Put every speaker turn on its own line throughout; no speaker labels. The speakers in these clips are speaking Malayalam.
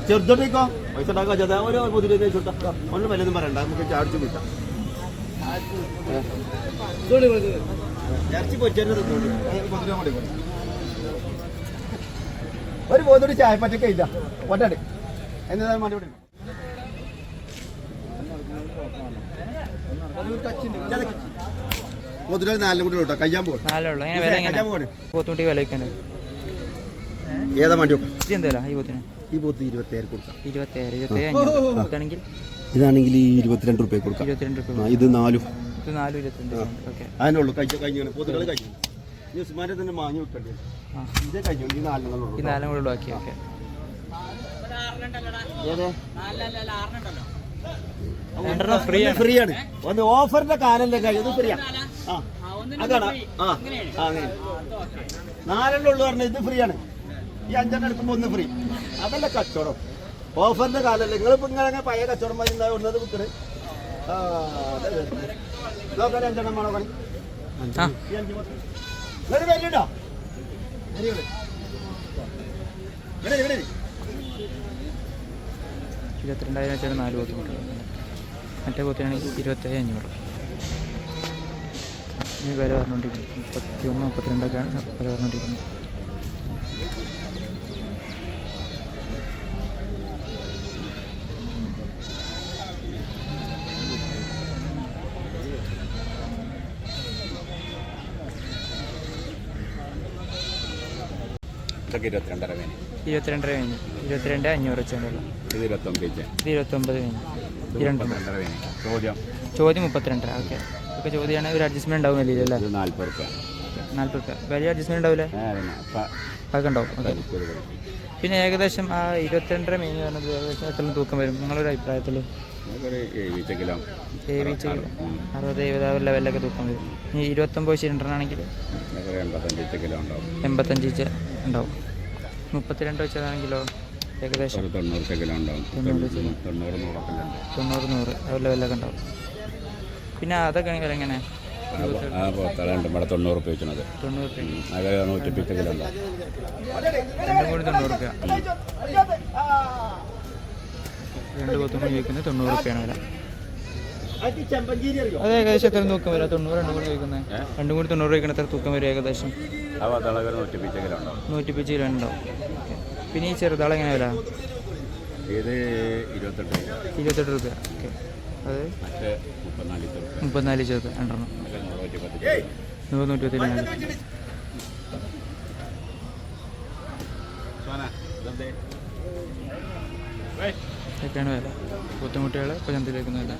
ചെറുതോട്ടേക്കോ പൈസ ഉണ്ടാക്കാൻ ചേട്ടാ ഒരു പൊതിരെ ചോട്ടാ ഒന്നും വല്ലതും പറയണ്ട നമുക്ക് ചാടിച്ചു വിട്ടാം ഇറച്ചി പൊരിച്ചതിന് ഒരു പോത്തോട് ചായ പറ്റൊക്കെ ഇല്ല ഒറ്റാട് എന്നതാ മടി പോത്തിട്ട് 4 കൂടി കേട്ടോ കയ്യാൻ പോകും ഏതാ വണ്ടി ഈ പോത്ത് 27 കൊടുക്കാം ഇതാണെങ്കിൽ 22 രൂപ കൊടുക്കാം ഇത് 4 അതിനുള്ളൂ കഴിഞ്ഞു പോത്തുകൾ കഴിഞ്ഞു ഉസ്മാനെ തന്നെ വാങ്ങി വിട്ടേ ഇതേ കഴിഞ്ഞു ഈ 4 ഫ്രീ ആണ് ഒന്ന് ഓഫറിന്റെ കാലല്ലേ കഴിയും ഫ്രീയാ അതാണ് അങ്ങനെ 4 ഉള്ളു പറഞ്ഞ ഇത് ഫ്രീ ആണ് ഈ 5 എടുക്കുമ്പോൾ 1 ഫ്രീ അതല്ല കച്ചവടം ഓഫറിന്റെ കാലല്ലേ നിങ്ങളിപ്പോ ഇങ്ങനെ പഴയ കച്ചവടം വരുന്നത് വിൽക്കണ് നോക്കാൻ 5 വേണോ പണി ഈ 5 വരുന്നുണ്ടോ
22,000 വെച്ചാൽ 4 പോത്ത് മറ്റേ പോത്തിനാണെങ്കിൽ 27,500 ഈ വില പറഞ്ഞുകൊണ്ടിരിക്കുന്നു 31, 32ഒക്കെയാണ് വില പറഞ്ഞുകൊണ്ടിരിക്കുന്നത്.
ഇതൊക്കെ 22.5 കഴിഞ്ഞു
22,500 വെച്ചാൽ ഇത് 29 കഴിഞ്ഞു ചോദ്യം 32. ഓക്കെ ഒക്കെ ചോദ്യമാണ് ഒരു അഡ്ജസ്റ്റ്മെന്റ് ഉണ്ടാവുന്നില്ല അല്ലേ 40 രൂപ വലിയ അഡ്ജസ്റ്റ്മെന്റ് ഉണ്ടാവില്ലേ അതൊക്കെ ഉണ്ടാവും. ഓക്കെ പിന്നെ ഏകദേശം ആ 22 മീൻ പറഞ്ഞത് ഏകദേശം എത്ര തൂക്കം വരും നിങ്ങളൊരു അഭിപ്രായത്തിൽ?
70 കിലോ
60-70 ലെവലിലൊക്കെ തൂക്കം വരും. ഇനി 29 സിലിണ്ടറിനാണെങ്കിൽ 85 ഉണ്ടാവും. 32 വെച്ചതാണെങ്കിലോ ഏകദേശം
90 കിലോ ഉണ്ടാവും
90-100 ലെവലൊക്കെ ഉണ്ടാവും. പിന്നെ അതൊക്കെ എങ്ങനെ
90 രൂപ വെച്ചത് 110 കിലോ ഉണ്ടാവും
2 കൂടി 90 രൂപ 2 പോത്തും കൂടി ചോദിക്കുന്നത് 90 രൂപയാണ് വില. അത് ഏകദേശം എത്ര തൂക്കം വരും? 90 2 കൂടി ചോദിക്കുന്നത് 2 കൂടി 90 ചോദിക്കുന്നത് എത്ര തൂക്കം വരും ഏകദേശം? 110 കിലോ ഉണ്ടാവും. പിന്നെ ഈ ചെറുതാളെ എങ്ങനെ വില?
ഇത്
28 രൂപ. ഓക്കെ അത് 34 ചെറുത് 2 120 ഒക്കെയാണ് വില. ബുദ്ധിമുട്ടുകൾ ഇപ്പോൾ ചന്തയിലേക്കുന്നില്ല.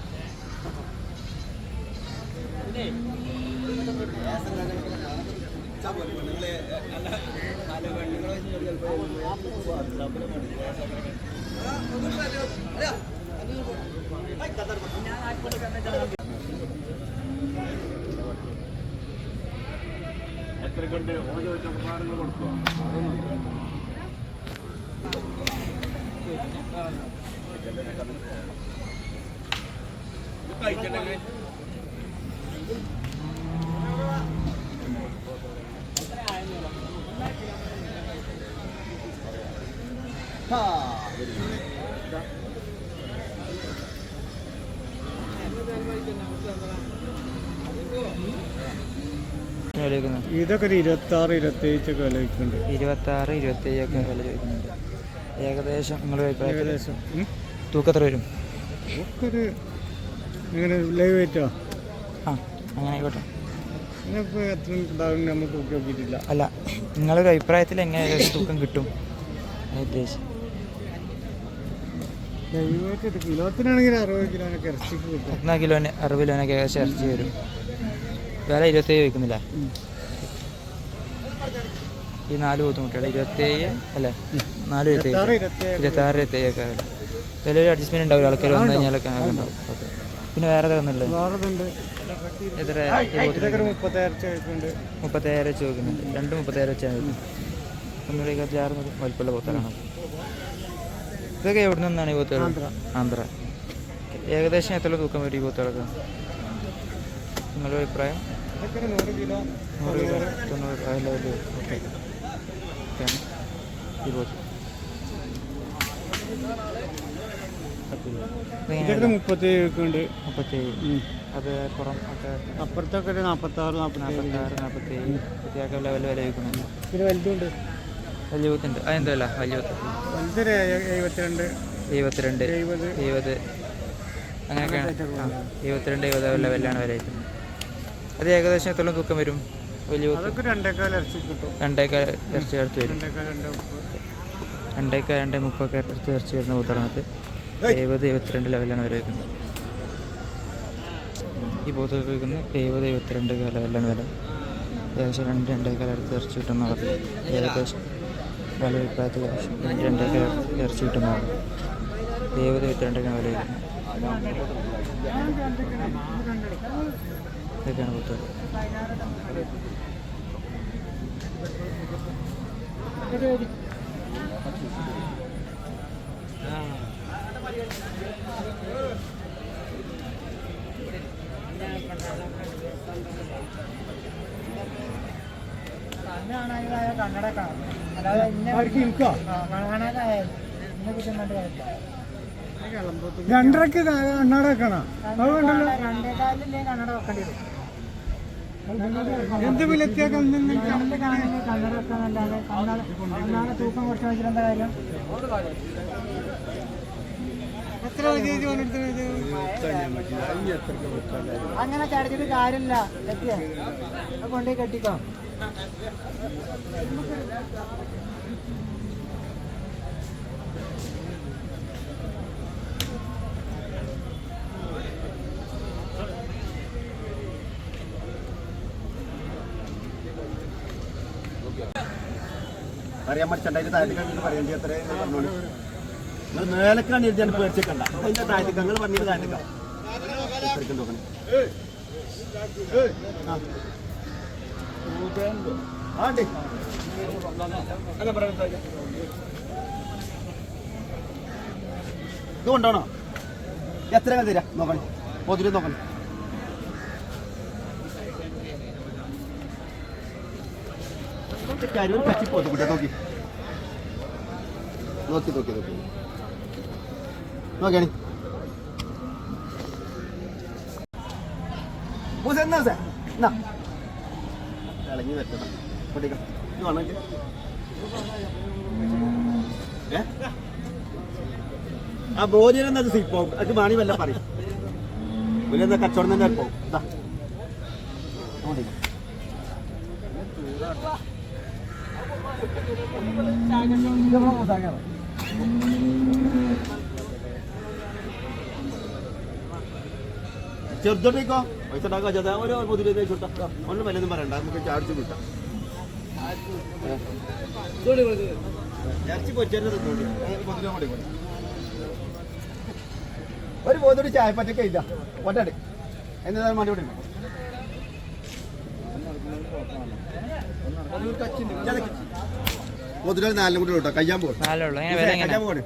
ഇതൊക്കെ ഒരു 26-27 ഒക്കെ വില ചോദിക്കുന്നുണ്ട്.
26-27 ഒക്കെ വില ചോദിക്കുന്നുണ്ട്. ഏകദേശം നിങ്ങൾ ഏകദേശം തൂക്കത്ര വരും?
ഒരു ഇങ്ങനെ ലൈവ് വെയിറ്റോ
അങ്ങനെ ആയിക്കോട്ടെ.
ഇതിപ്പോൾ എത്ര ഉണ്ടാവും നമുക്ക് നോക്കിയിട്ടില്ല.
അല്ല നിങ്ങളൊരു അഭിപ്രായത്തിൽ എങ്ങനെ ഏകദേശം തൂക്കം കിട്ടും ഉദ്ദേശിച്ചു?
ലൈവ് വെയിറ്റ് കിലോത്തിനാണെങ്കിൽ 60 കിലോനൊക്കെ ഇറച്ചിക്ക് കിട്ടും.
16 കിലോന് 60 കിലോനൊക്കെ ഏകദേശം ഇറച്ചി വരും. വില 27 ചോദിക്കുന്നില്ല. ഈ 4 ബുദ്ധിമുട്ടുകൾ 27 അല്ലേ? 26-27 ഒക്കെ വില. വിലയൊരു അഡ്ജസ്റ്റ്മെന്റ് ഉണ്ടാവില്ല. ആൾക്കാർ വന്നു കഴിഞ്ഞാലൊക്കെ ഉണ്ടാവും. ഓക്കെ പിന്നെ വേറെ തന്നുണ്ട് എത്ര?
30,000
ചോദിക്കുന്നുണ്ട്. 2 30,000 വെച്ചാൽ 126 വലിപ്പമുള്ള പോത്തലാണ്. ഇതൊക്കെ എവിടെ നിന്നാണ് ഈ പോത്തുകൾ? ആന്ധ്ര. ഏകദേശം എത്ര തൂക്കം വരും ഈ പോത്തുകളൊക്കെ നിങ്ങളുടെ അഭിപ്രായം?
ഇതൊക്കെ 100 കിലോ
100 കിലോ 90 ആ ലെവലിൽ. ഓക്കെ ഓക്കെയാണ് ഈ പോത്ത്.
ഇതൊക്കെ 37 ഉണ്ട്.
37. അത് പുറം ഒക്കെ
അപ്പുറത്തൊക്കെ ഒരു 46
46 47 കുട്ടിയൊക്കെ ലെവൽ വില വയ്ക്കുന്നുണ്ട്.
പിന്നെ വലുതുണ്ട്.
വലിയ പോത്തുണ്ട്. അതെന്തല്ല വലിയ പോത്ത്?
വലുതൊരു 72
72 70 അങ്ങനെയൊക്കെയാണ്. 72 70 ലെവലിലാണ് വില വയ്ക്കുന്നത്. അത് ഏകദേശം എത്ര തൂക്കം വരും വലിയ പോത്ത്?
അതൊക്കെ 2.25 ഇറച്ചി കിട്ടും.
2.25 ഇറച്ചി അടുത്ത് വരും.
2.25
2.30 ഒക്കെ അടുത്ത് ഇറച്ചി വരുന്ന പോത്താണത്. 70 72 ലെവലിലാണ് വില വയ്ക്കുന്നത്. ഈ പോത്തൊക്കെ വയ്ക്കുന്നത് 70 72 ലെവലിലാണ് വില. ഏകദേശം 2.5 അടുത്ത് ഇറച്ചി കിട്ടുന്നവർ ഏകദേശം വില അഭിപ്രായത്തിൽ 2.5 ഇറച്ചി കിട്ടുന്നവർ 70 72 വില വയ്ക്കുന്നത്. ഇതൊക്കെയാണ് പോത്തുകൾ.
രണ്ടരക്ക് കണ്ണട വെക്കണം. എന്ത് വിലത്തിയാ തൂക്കം കുറച്ച് വെച്ചിട്ടെന്താ കാര്യം? എത്ര അങ്ങനെ ചടച്ചിട്ട് കാര്യമില്ല. എത്തിയാ കൊണ്ടേ കെട്ടിക്കോ.
അറിയാൻ പറ്റണ്ടായിട്ട് താഴത്തേക്ക് പറയേണ്ടി എത്രയും പറഞ്ഞോളൂ. നിങ്ങൾ മേലക്കാണ് എഴുതി എനിക്ക് പേടിച്ചേക്കണ്ട. അതിൻ്റെ താഴത്തേക്ക് നിങ്ങൾ പറഞ്ഞത് താഴത്തേക്കാം. നോക്കണേ ആണ്ടേ ഇത് കൊണ്ടോണോ? എത്ര തരാം നോക്കണേ. പൊതിരി നോക്കണേ. കാര്യം കച്ചി പോത്തുകൂട്ടെ. നോക്കി നോക്കി നോക്കി നോക്കി നോക്കിയാണി എന്നാ സാർ എന്നാ ഇളങ്ങി വെച്ചണം. പൊട്ടിക്കാം. ഇത് വന്നിട്ട് ആ ബോധ്യനെന്നത് സിപ്പോവും. അത് മാണി വല്ല പറയും. ഇവരെന്താ കച്ചവടം തന്നെ പോവും. ഇതാ ചെറുതോട്ടേക്കോ പൈസ ഉണ്ടാക്കാം. ഓരോ പൊതുവെ ചുട്ടാ ഒന്നും വല്ലതും പറയണ്ട. നമുക്ക് ചാടിച്ചു കിട്ടാം. ഇറച്ചി പൊരിച്ചോണ്ട് ഒരു പോത്തോട് ചായപ്പറ്റൊക്കെ ഇല്ല. ഒറ്റ എന്തായാലും മടി കൂടെ പൊതുവെ 4 കൂടെ കേട്ടോ. കയ്യാൻ പോകും. കയ്യാൻ പോകണേ.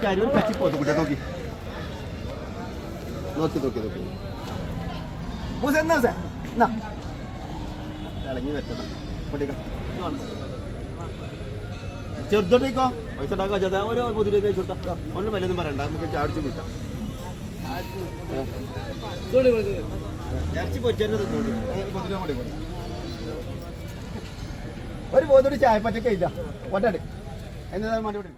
കാര്യം കച്ചി പോത്തുകൂട്ടെ. നോക്കി നോക്കി നോക്കി നോക്കി എന്നാ സാർ എന്നാ ഇളങ്ങി വെച്ചണം. പൊട്ടിക്കാം. ചെറുതോട്ടേക്കോ പൈസ ഉണ്ടാക്കാം. ഓരോ പൊതുവെ ചുട്ടാ ഒന്നും വല്ലതും പറയണ്ട. നമുക്ക് ചാടിച്ചു കിട്ടാം. ഇറച്ചി പൊരിച്ചോണ്ട് ഒരു പോത്തോട് ചായപ്പറ്റൊക്കെ ഇല്ല. ഒറ്റ എന്തായാലും മടി കൂടെ